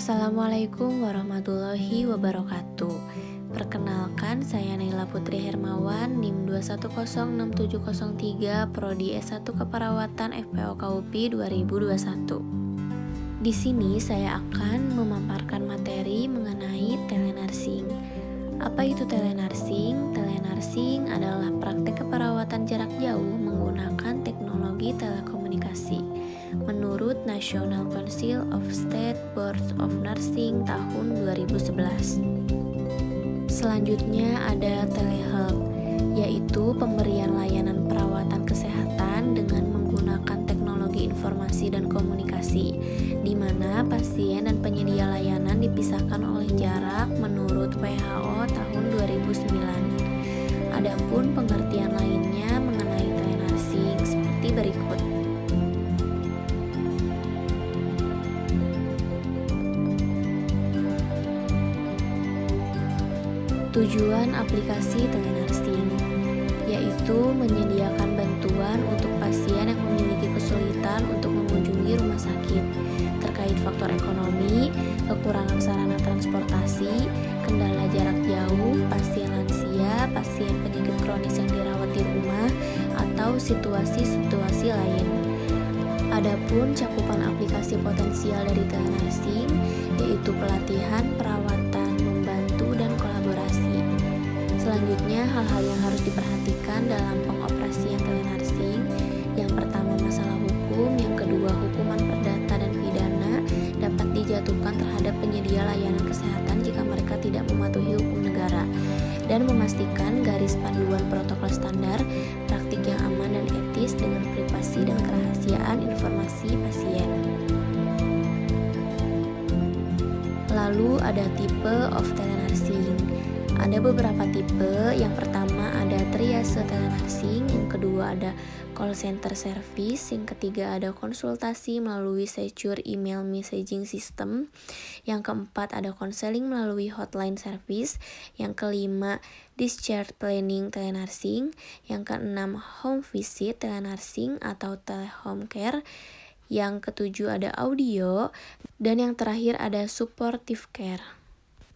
Assalamualaikum warahmatullahi wabarakatuh. Perkenalkan, saya Naila Putri Hermawan, NIM 2106703, Prodi S1 Keperawatan FPO KUPI 2021. Di sini saya akan memaparkan materi mengenai telenursing. Apa itu telenursing? Telenursing adalah praktek keperawatan jarak jauh menggunakan teknologi telekomunikasi. Menurut National Council of State Boards of Nursing tahun 2011. Selanjutnya ada telehealth, yaitu pemberian layanan perawatan kesehatan dengan menggunakan teknologi informasi dan komunikasi, di mana pasien dan penyedia layanan dipisahkan oleh jarak menurut WHO tahun 2009. Adapun pengertian lainnya mengenai telenursing seperti berikut. Tujuan aplikasi telenursing yaitu menyediakan bantuan untuk pasien yang memiliki kesulitan untuk mengunjungi rumah sakit terkait faktor ekonomi, kekurangan sarana transportasi, kendala jarak jauh, pasien lansia, pasien penyakit kronis yang dirawat di rumah, atau situasi-situasi lain. Adapun cakupan aplikasi potensial dari telenursing yaitu pelatihan, perawatan, membantu, dan kolaborasi. Selanjutnya, hal-hal yang harus diperhatikan dalam pengoperasian telenursing. Yang pertama, masalah hukum. Yang kedua, hukuman perdata dan pidana dapat dijatuhkan terhadap penyedia layanan kesehatan jika mereka tidak mematuhi hukum negara, dan memastikan garis panduan protokol standar, praktik yang aman dan etis dengan privasi dan kerahasiaan informasi pasien. Lalu ada tipe of telenursing. Ada beberapa tipe. Yang pertama ada triase telenursing, yang kedua ada call center service, yang ketiga ada konsultasi melalui secure email messaging system, yang keempat ada konseling melalui hotline service, yang kelima discharge planning telenursing, yang keenam home visit telenursing atau telehome care, yang ketujuh ada audio, dan yang terakhir ada supportive care.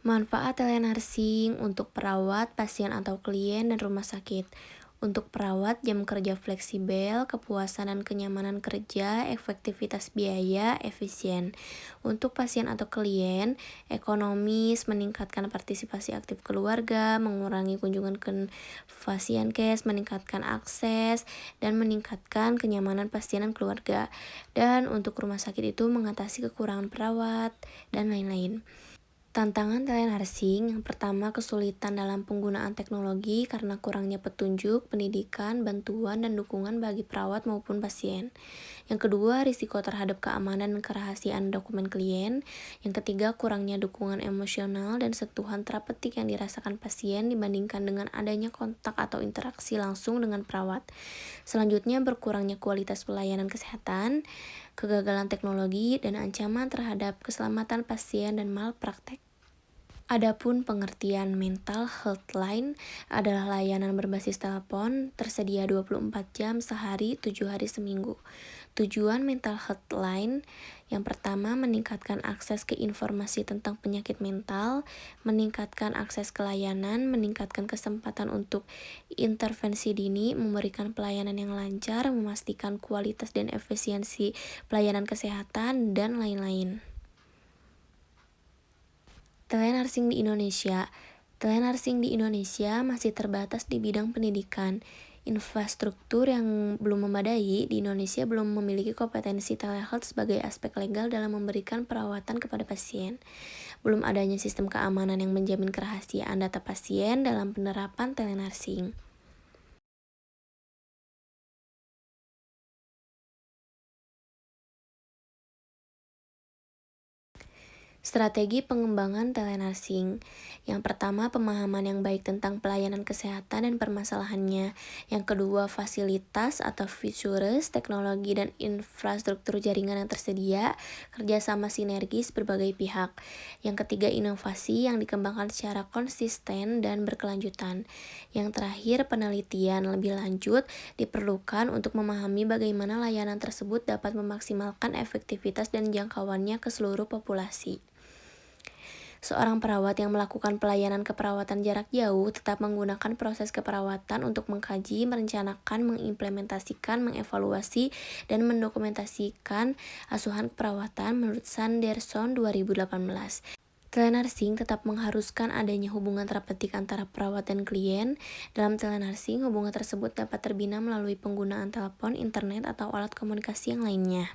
Manfaat telenursing untuk perawat, pasien atau klien, dan rumah sakit. Untuk perawat, jam kerja fleksibel, kepuasan dan kenyamanan kerja, efektivitas biaya, efisien. Untuk pasien atau klien, ekonomis, meningkatkan partisipasi aktif keluarga, mengurangi kunjungan ke pasien case, meningkatkan akses, dan meningkatkan kenyamanan pasien dan keluarga. Dan untuk rumah sakit itu mengatasi kekurangan perawat, dan lain-lain. Tantangan telenursing, yang pertama kesulitan dalam penggunaan teknologi karena kurangnya petunjuk, pendidikan, bantuan, dan dukungan bagi perawat maupun pasien. Yang kedua, risiko terhadap keamanan dan kerahasiaan dokumen klien. Yang ketiga, kurangnya dukungan emosional dan sentuhan terapeutik yang dirasakan pasien dibandingkan dengan adanya kontak atau interaksi langsung dengan perawat. Selanjutnya, berkurangnya kualitas pelayanan kesehatan, kegagalan teknologi, dan ancaman terhadap keselamatan pasien dan malpraktek. Adapun pengertian mental health line adalah layanan berbasis telepon, tersedia 24 jam sehari, 7 hari seminggu. Tujuan mental health line yang pertama meningkatkan akses ke informasi tentang penyakit mental, meningkatkan akses ke layanan, meningkatkan kesempatan untuk intervensi dini, memberikan pelayanan yang lancar, memastikan kualitas dan efisiensi pelayanan kesehatan, dan lain-lain. Telenursing di Indonesia. Telenursing di Indonesia masih terbatas di bidang pendidikan. Infrastruktur yang belum memadai di Indonesia belum memiliki kompetensi telehealth sebagai aspek legal dalam memberikan perawatan kepada pasien. Belum adanya sistem keamanan yang menjamin kerahasiaan data pasien dalam penerapan telenursing. Strategi pengembangan telenursing. Yang pertama, pemahaman yang baik tentang pelayanan kesehatan dan permasalahannya. Yang kedua, fasilitas atau features, teknologi dan infrastruktur jaringan yang tersedia, kerjasama sinergis berbagai pihak. Yang ketiga, inovasi yang dikembangkan secara konsisten dan berkelanjutan. Yang terakhir, penelitian lebih lanjut diperlukan untuk memahami bagaimana layanan tersebut dapat memaksimalkan efektivitas dan jangkauannya ke seluruh populasi. Seorang perawat yang melakukan pelayanan keperawatan jarak jauh tetap menggunakan proses keperawatan untuk mengkaji, merencanakan, mengimplementasikan, mengevaluasi, dan mendokumentasikan asuhan keperawatan menurut Sanderson 2018. Telenursing tetap mengharuskan adanya hubungan terapeutik antara perawat dan klien. Dalam telenursing, hubungan tersebut dapat terbina melalui penggunaan telepon, internet, atau alat komunikasi yang lainnya.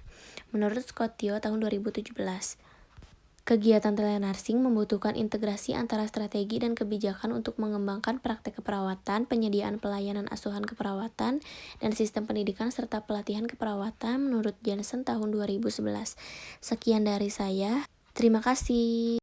Menurut Scott Teo tahun 2017. Kegiatan telenursing membutuhkan integrasi antara strategi dan kebijakan untuk mengembangkan praktek keperawatan, penyediaan pelayanan asuhan keperawatan, dan sistem pendidikan serta pelatihan keperawatan menurut Jansen tahun 2011. Sekian dari saya. Terima kasih.